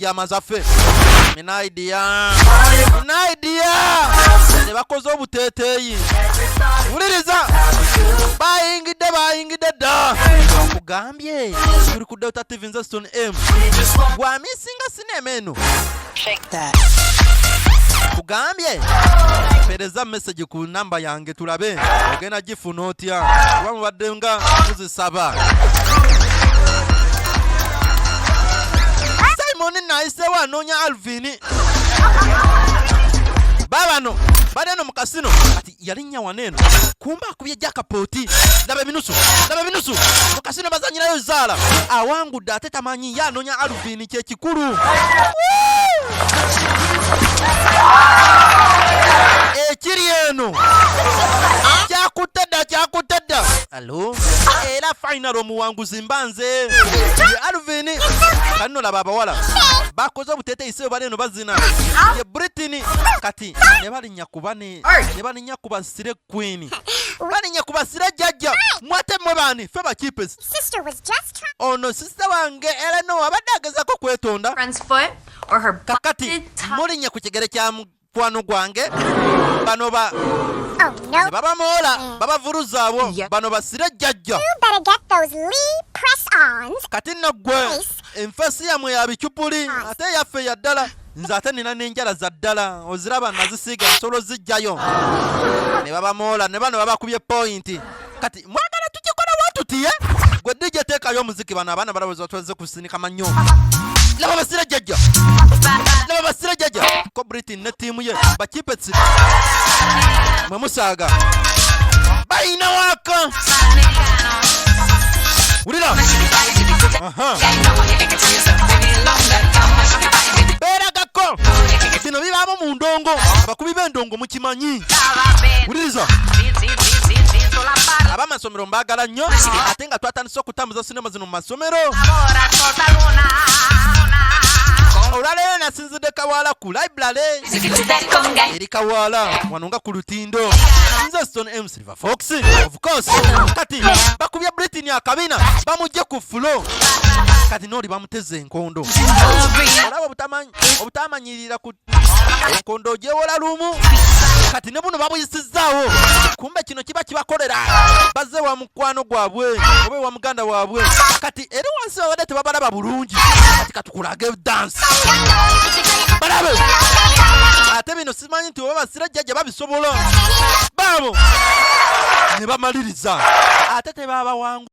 pajama zaffe. Nina idea. Ne bakoze obuteeteeyi. Wuliriza. Bayingidde dda. Kugambye tuli ku Delta TV nze Stone M. Gwa misinga sinema eno. Shake that. Kugambye pereza message ku namba yange tulabe ogenda gifuna otya kuba mubadde nga muzisaba. Simon naise wanoonya Alvin babano badeno mu kasino ati yalinnya waneeno kumba akubye jakapoti laba binusu mu kasino bazanyirayo zaala awangudde ate tamanyi yanoonya Alvin kye kikulu. Ekiri eno kyakutedda. Allo era final omuwanguzi mbanze Alvin kano laba abawala bakoze obuteeteeyi sebo bali eno bazina ye Britney kati ne balinnya kubasire queen balinnya kubasire jajja mwate mwebani fe bakipes ono sister wange Eleno abadde agezako kwetonda kakati mulinnya ku kigere kya mukwano gwange bano ne babamoola babavuruza abo bano basire jajja kati naggwe enfesi yamwe ya bicupuli ate yaffe ya ddala nze ate nina n'enjala za ddala oziraba nazisiiga ensolo zijjayo ne babamoola ne bano babakubye point kati mwagala tukikola watutiye gwe DJ teekayo omuziki bano abaana balowooza tuweze kusinika manyo laba basire jajja ko Britney ne tiimu ye bakipetsi mwe musaaga bayina waka wulira beragako bino bibaamu mu ndongo abakubi b'endongo mukimanyi wuliriza abamasomero mbaagala nnyo ate nga twatandise okutambuza sinema zino mu masomero. Olwaleero nasinzidde Kawala ku library eri Kawala wano nga ku lutindo nze Stone M Silver Fox of course. Kati bakubye Britney akabina bamujje ku floor kati noli bamuteze enkondo olaba obutamanyirira ku enkondo gyewola lumu kati ne buno babuyisizaawo kumbe kino kiba kibakolera bazze wa mukwano gwabwe oba wa muganda waabwe kati eri wansi babadde tebabalaba bulungi kati katukulage dance balabe ate bino simanyi nti oba basira jjajja babisobola baabo ne bamaliriza ate tebaba wangu